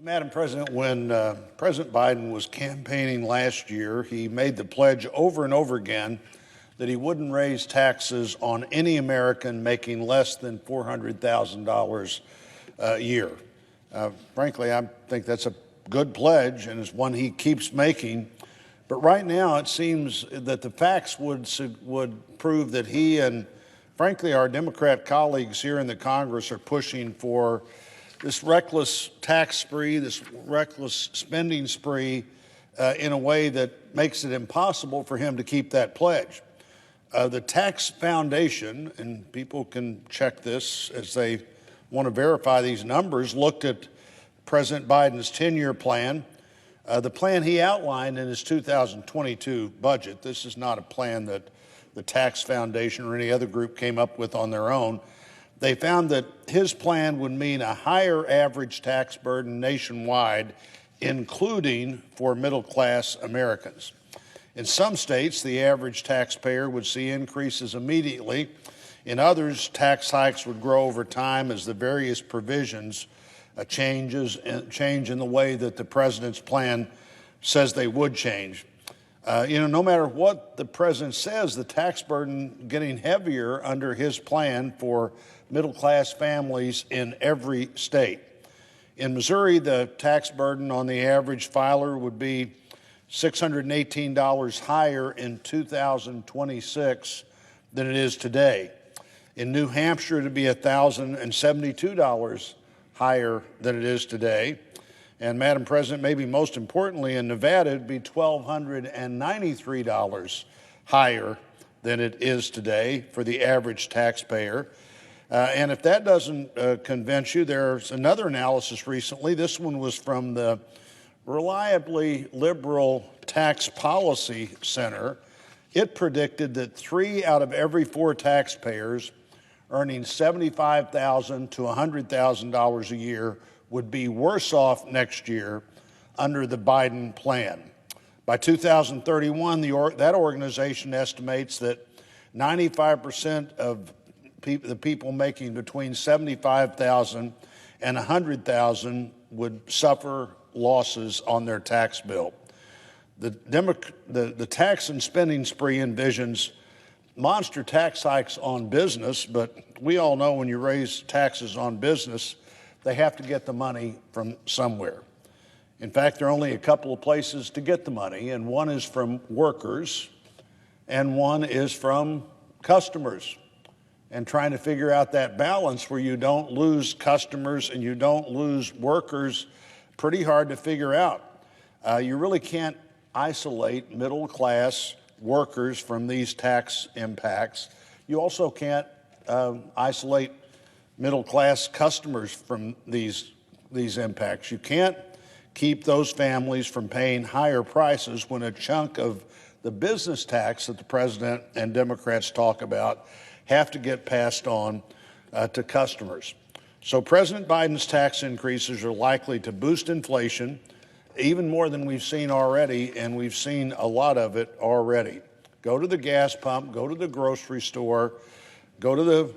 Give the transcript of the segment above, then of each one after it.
Madam President, when President Biden was campaigning last year, he made the pledge over and over again that he wouldn't raise taxes on any American making less than $400,000 a year. Frankly, I think that's a good pledge and is one he keeps making. But right now, it seems that the facts would prove that he and, frankly, our Democrat colleagues here in the Congress are pushing for this reckless tax spree, this reckless spending spree in a way that makes it impossible for him to keep that pledge. The Tax Foundation, and people can check this as they want to verify these numbers, looked at President Biden's 10-year plan, the plan he outlined in his 2022 budget. This is not a plan that the Tax Foundation or any other group came up with on their own. They found that his plan would mean a higher average tax burden nationwide, including for middle-class Americans. In some states, the average taxpayer would see increases immediately. In others, tax hikes would grow over time as the various provisions change in the way that the president's plan says they would change. No matter what the president says, the tax burden getting heavier under his plan for middle-class families in every state. In Missouri, the tax burden on the average filer would be $618 higher in 2026 than it is today. In New Hampshire, it would be $1,072 higher than it is today. And Madam President, maybe most importantly, in Nevada, it'd be $1,293 higher than it is today for the average taxpayer. And if that doesn't convince you, there's another analysis recently. This one was from the Reliably Liberal Tax Policy Center. It predicted that 3 out of every 4 taxpayers earning $75,000 to $100,000 a year would be worse off next year under the Biden plan. By 2031, that organization estimates that 95% of the people making between $75,000 and $100,000 would suffer losses on their tax bill. The tax and spending spree envisions monster tax hikes on business, but we all know when you raise taxes on business, they have to get the money from somewhere. In fact, there are only a couple of places to get the money, and one is from workers, and one is from customers. And trying to figure out that balance where you don't lose customers and you don't lose workers, pretty hard to figure out. You really can't isolate middle-class workers from these tax impacts. You also can't isolate middle-class customers from these impacts. You can't keep those families from paying higher prices when a chunk of the business tax that the president and Democrats talk about have to get passed on to customers. So President Biden's tax increases are likely to boost inflation even more than we've seen already, and we've seen a lot of it already. Go to the gas pump, go to the grocery store, go to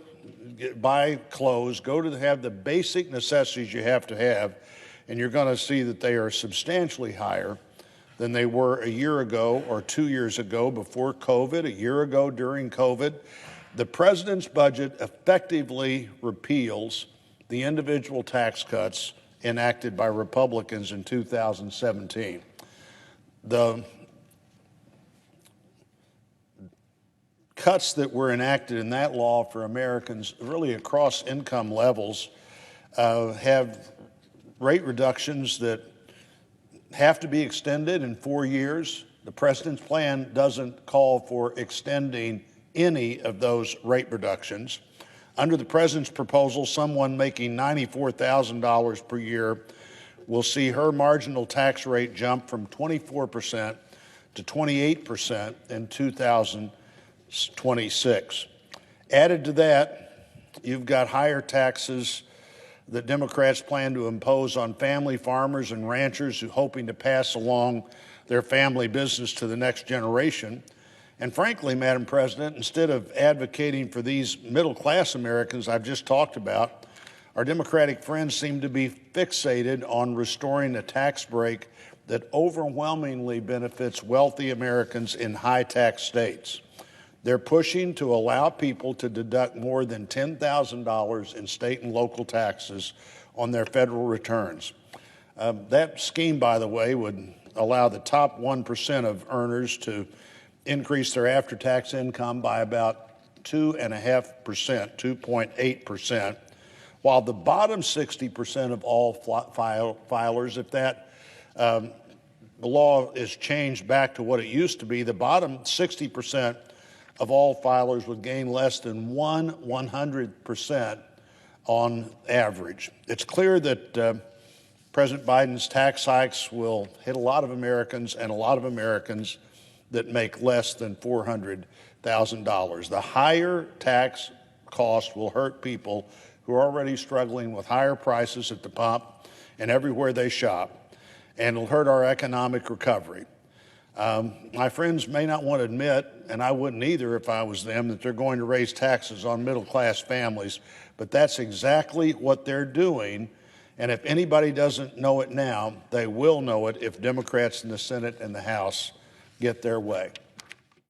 buy clothes, go to have the basic necessities you have to have, and you're going to see that they are substantially higher than they were a year ago or 2 years ago before COVID, a year ago during COVID. The president's budget effectively repeals the individual tax cuts enacted by Republicans in 2017. The cuts that were enacted in that law for Americans really across income levels have rate reductions that have to be extended in 4 years. The president's plan doesn't call for extending any of those rate reductions. Under the president's proposal, someone making $94,000 per year will see her marginal tax rate jump from 24% to 28% in 2026. Added to that, you've got higher taxes that Democrats plan to impose on family farmers and ranchers who are hoping to pass along their family business to the next generation. And frankly, Madam President, instead of advocating for these middle-class Americans I've just talked about, Our Democratic friends seem to be fixated on restoring a tax break that overwhelmingly benefits wealthy Americans in high-tax states. They're pushing to allow people to deduct more than $10,000 in state and local taxes on their federal returns. That scheme, by the way, would allow the top 1% of earners to increase their after-tax income by about 2.5%, 2.8%, while the bottom 60% of all filers, if that the law is changed back to what it used to be, the bottom 60% of all filers would gain less than 1/100% on average. It's clear that President Biden's tax hikes will hit a lot of Americans and a lot of Americans that make less than $400,000. The higher tax cost will hurt people who are already struggling with higher prices at the pump and everywhere they shop, and it'll hurt our economic recovery. My friends may not want to admit, and I wouldn't either if I was them, that they're going to raise taxes on middle-class families, but that's exactly what they're doing. And if anybody doesn't know it now, they will know it if Democrats in the Senate and the House get their way.